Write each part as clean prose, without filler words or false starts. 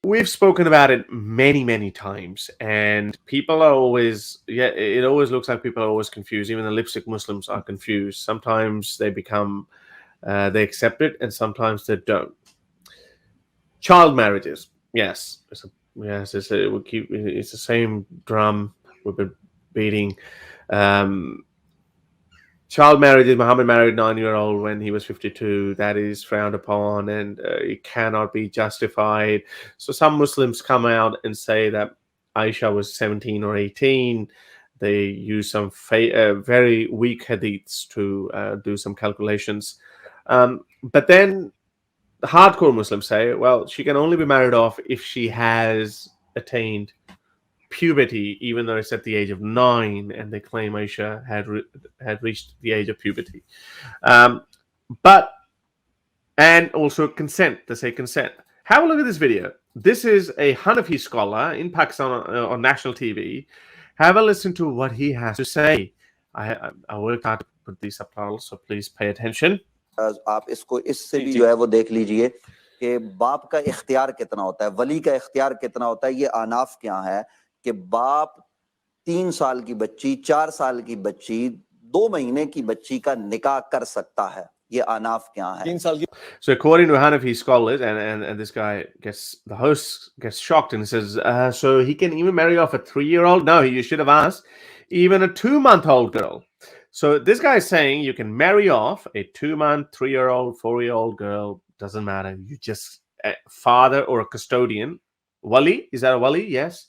we've spoken about it many times, and people are always, it always looks like people are always confused. Even the lipstick Muslims are confused. Sometimes they become, they accept it, and sometimes they don't. Child marriages, yes, it's the same drum we've been beating. Child marriages. Muhammad married 9-year-old when he was 52. That is frowned upon, and it cannot be justified. So some Muslims come out and say that Aisha was 17 or 18. They use some very weak hadiths to do some calculations. But then the hardcore Muslims say, well, she can only be married off if she has attained puberty, even though it's at the age of 9, and they claim Aisha had reached the age of puberty. And also consent. They say consent. Have a look at this video. This is a Hanafi scholar in Pakistan on national TV. Have a listen to what he has to say. I worked hard to put these subtitles, so please pay attention. आप इसको इससे भी जो है वो देख लीजिए कि बाप का इख्तियार कितना होता है, वली का इख्तियार कितना होता है। ये आनाफ क्या है कि बाप 3 साल की बच्ची, 4 साल की बच्ची, 2 महीने की बच्ची का निकाह कर सकता है। ये आनाफ क्या है? 3 साल की. So according to Hanafi scholars, and this guy the host gets shocked and says, so he can even marry off a 3-year-old? No, you should have asked even a 2-month-old girl. So this guy is saying you can marry off a 2-month, 3-year-old, 4-year-old girl. Doesn't matter. You just father or a custodian. Wali, is that a wali? Yes.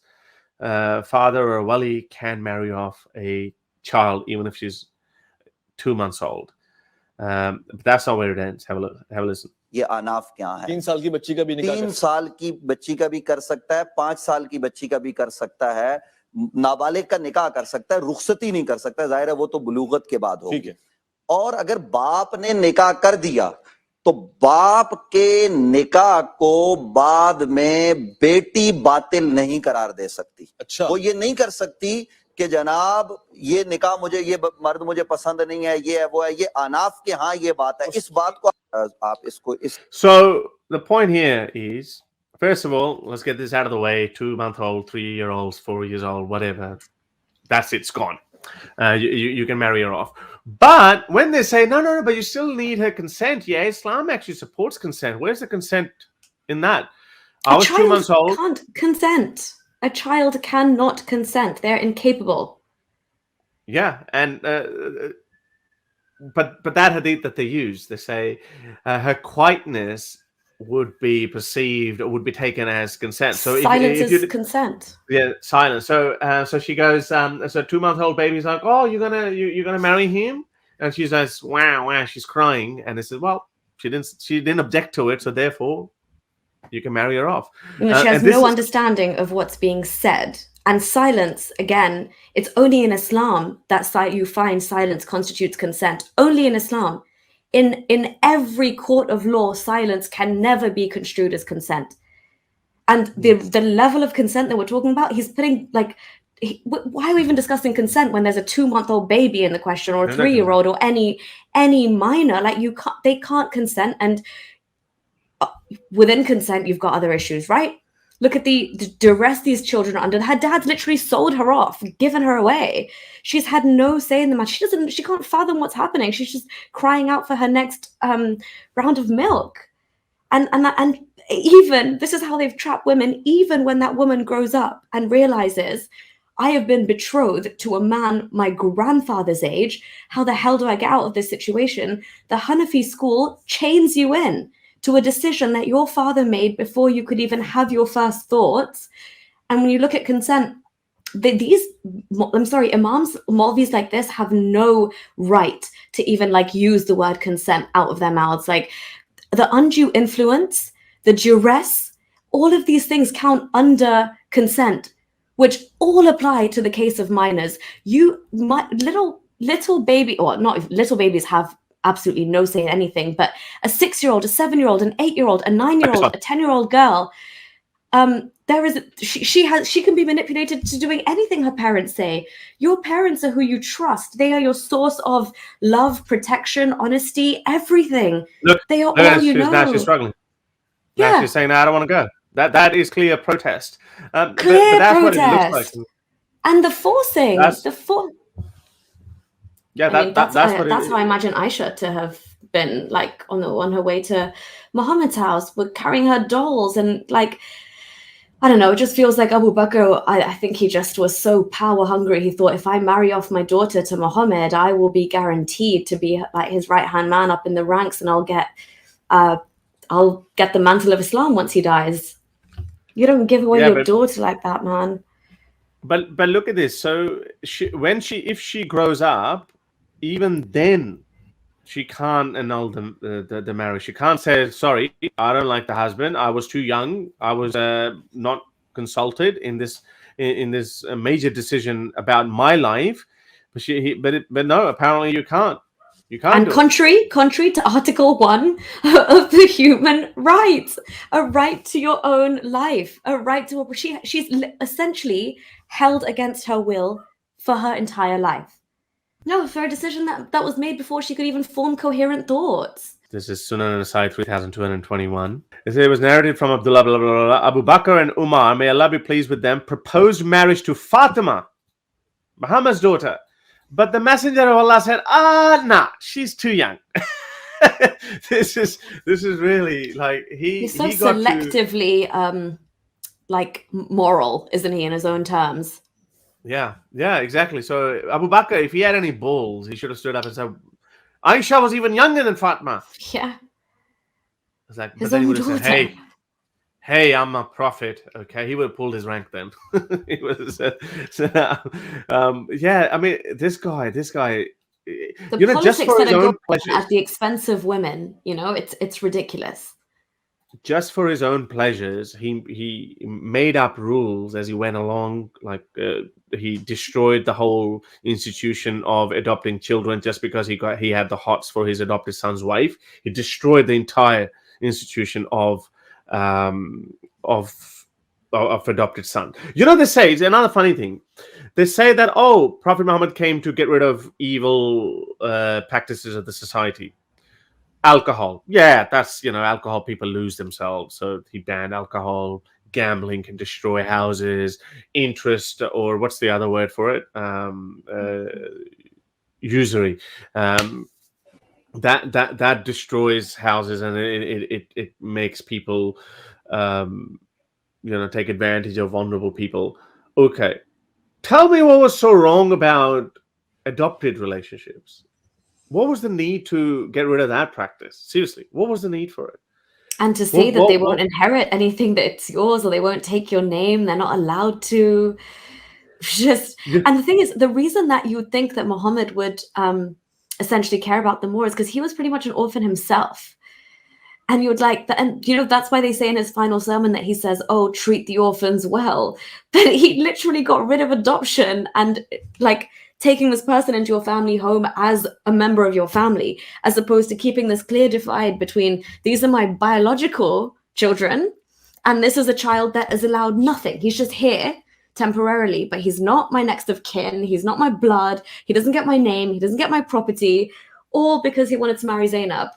Father or a wali can marry off a child even if she's 2 months old. But that's not where it ends. Have a listen. ये आनाफ क्या है? 3 साल की बच्ची का भी निकाह 3 साल की बच्ची का भी कर सकता है, 5 साल की बच्ची का भी कर सकता है, नाबालिग का निकाह कर सकता है, रुखसती नहीं कर सकता। जाहिर है वो तो बुलूगत के बाद होगी। ठीक है। और अगर बाप ने निकाह कर दिया तो बाप के निकाह को बाद में बेटी बातिल नहीं करार दे सकती। अच्छा। वो ये नहीं कर सकती कि जनाब ये निकाह मुझे, ये मर्द मुझे पसंद नहीं है, ये है वो है। ये आनाफ के हाँ ये बात है। इस बात को आप इसको इस So the point here is, first of all, let's get this out of the way. 2-month-old, 3-year-olds, 4 years old, whatever. That's it's gone. You can marry her off. But when they say, no, but you still need her consent. Yeah, Islam actually supports consent. Where's the consent in that? I was 2 months old. Can't consent. A child cannot consent. They're incapable. Yeah, and but that hadith that they use, they say her quietness would be perceived or would be taken as consent. So silence is consent. Yeah, silence. So she goes. So 2-month-old baby's like, oh, you're gonna marry him, and she says, wow. She's crying, and they said, well, she didn't object to it, so therefore you can marry her off. She has no understanding of what's being said. And silence, again, it's only in Islam that you find silence constitutes consent. Only in Islam. In every court of law, silence can never be construed as consent. And the level of consent that we're talking about, he's putting why are we even discussing consent when there's a 2-month-old baby in the question, or a 3-year-old, or any minor? They can't consent, and within consent, you've got other issues, right? Look at the duress these children are under. Her dad's literally sold her off, given her away. She's had no say in the matter. She can't fathom what's happening. She's just crying out for her next round of milk. And even, this is how they've trapped women, even when that woman grows up and realizes, I have been betrothed to a man my grandfather's age. How the hell do I get out of this situation? The Hanafi school chains you in to a decision that your father made before you could even have your first thoughts. And when you look at consent, imams, Maulvis like this have no right to even use the word consent out of their mouths. The undue influence, the duress, all of these things count under consent, which all apply to the case of minors. Little baby, or not little babies have absolutely no say in anything, but a 6-year-old, a 7-year-old, an 8-year-old, a 9-year-old, a 10-year-old girl, she can be manipulated to doing anything her parents say. Your parents are who you trust. They are your source of love, protection, honesty, everything. Look, they are all you know. Now she's struggling. Yeah. Now she's saying, no, I don't want to go. That is clear protest. Clear but that's what it looks like. protest. And the forcing, That's- Yeah, I mean, that's what that's it how I imagine Aisha to have been, like, on her way to Muhammad's house, with carrying her dolls, and like, I don't know, it just feels like Abu Bakr, I think he just was so power hungry. He thought, if I marry off my daughter to Muhammad, I will be guaranteed to be like his right hand man up in the ranks, and I'll get the mantle of Islam once he dies. You don't give away your daughter like that, man. But look at this. So if she grows up, even then she can't annul the marriage. She can't say, sorry, I don't like the husband. I was too young. I was not consulted in this major decision about my life. But no, apparently you can't. You can't. And contrary to Article 1 of the human rights, a right to your own life, a right to she's essentially held against her will for her entire life. No, for a decision that was made before she could even form coherent thoughts. This is Sunan Nasai 3221. It was narrated from Abdullah, blah, blah, blah, Abu Bakr and Umar, may Allah be pleased with them, proposed marriage to Fatima, Muhammad's daughter. But the Messenger of Allah said, nah, she's too young. This is really like he's so selectively like moral, isn't he, in his own terms? Yeah, exactly. So Abu Bakr, if he had any balls, he should have stood up and said, Aisha was even younger than Fatima. Yeah. It's like, but then he would have said, hey, I'm a prophet. Okay, he would have pulled his rank then. He would have said, yeah. I mean, this guy. The politics just for his own pleasure, at the expense of women, it's ridiculous. Just for his own pleasures, he made up rules as he went along. Like he destroyed the whole institution of adopting children just because he had the hots for his adopted son's wife. He destroyed the entire institution of adopted son. They say, it's another funny thing. They say that Prophet Muhammad came to get rid of evil practices of the society. Alcohol, that's alcohol. People lose themselves, so he banned alcohol. Gambling can destroy houses. Interest, or what's the other word for it? Usury. That destroys houses, and it makes people take advantage of vulnerable people. Okay, tell me what was so wrong about adopted relationships. What was the need to get rid of that practice? Seriously, what was the need for it? And to say that they won't inherit anything that's yours, or they won't take your name, they're not allowed to. And the thing is, the reason that you would think that Muhammad would essentially care about them more is because he was pretty much an orphan himself. And you would that's why they say in his final sermon that he says, treat the orphans well. But he literally got rid of adoption and taking this person into your family home as a member of your family, as opposed to keeping this clear divide between, these are my biological children, and this is a child that is allowed nothing. He's just here temporarily, but he's not my next of kin. He's not my blood. He doesn't get my name. He doesn't get my property, all because he wanted to marry Zainab.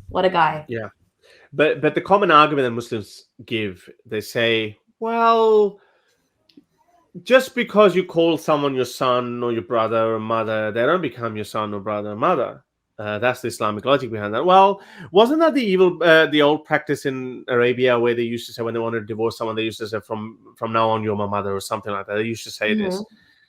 What a guy. Yeah. But the common argument that Muslims give, they say, well, just because you call someone your son or your brother or mother, they don't become your son or brother or mother. That's the Islamic logic behind that. Well, wasn't that the old practice in Arabia, where they used to say when they wanted to divorce someone, they used to say, from now on, you're my mother, or something like that. They used to say this.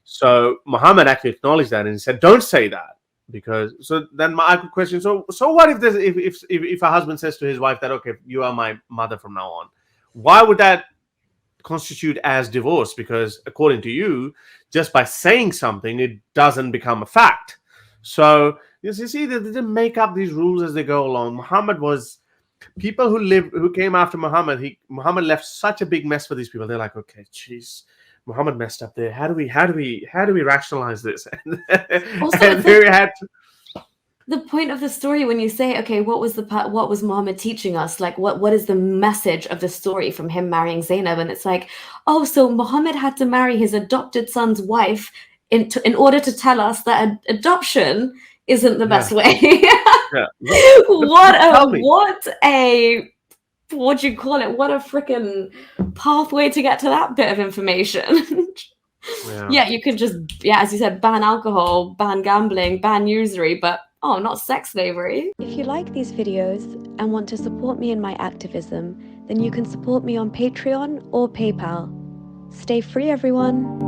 So Muhammad actually acknowledged that, and he said, don't say that. Because so then my question, so what if a husband says to his wife that, okay, you are my mother from now on, why would that constitute as divorce? Because according to you, just by saying something, it doesn't become a fact. So you see, they didn't make up these rules as they go along. Muhammad was, people who came after Muhammad, Muhammad left such a big mess for these people. They're like, okay, geez, Muhammad messed up there. How do we rationalize this? The point of the story, when you say, okay, what was Muhammad teaching us? Like, what is the message of the story from him marrying Zainab? And it's like, so Muhammad had to marry his adopted son's wife in order to tell us that adoption isn't the best way. Yeah. What a what do you call it? What a freaking pathway to get to that bit of information. Yeah, you could just, as you said, ban alcohol, ban gambling, ban usury, but not sex slavery. If you like these videos and want to support me in my activism, then you can support me on Patreon or PayPal. Stay free, everyone.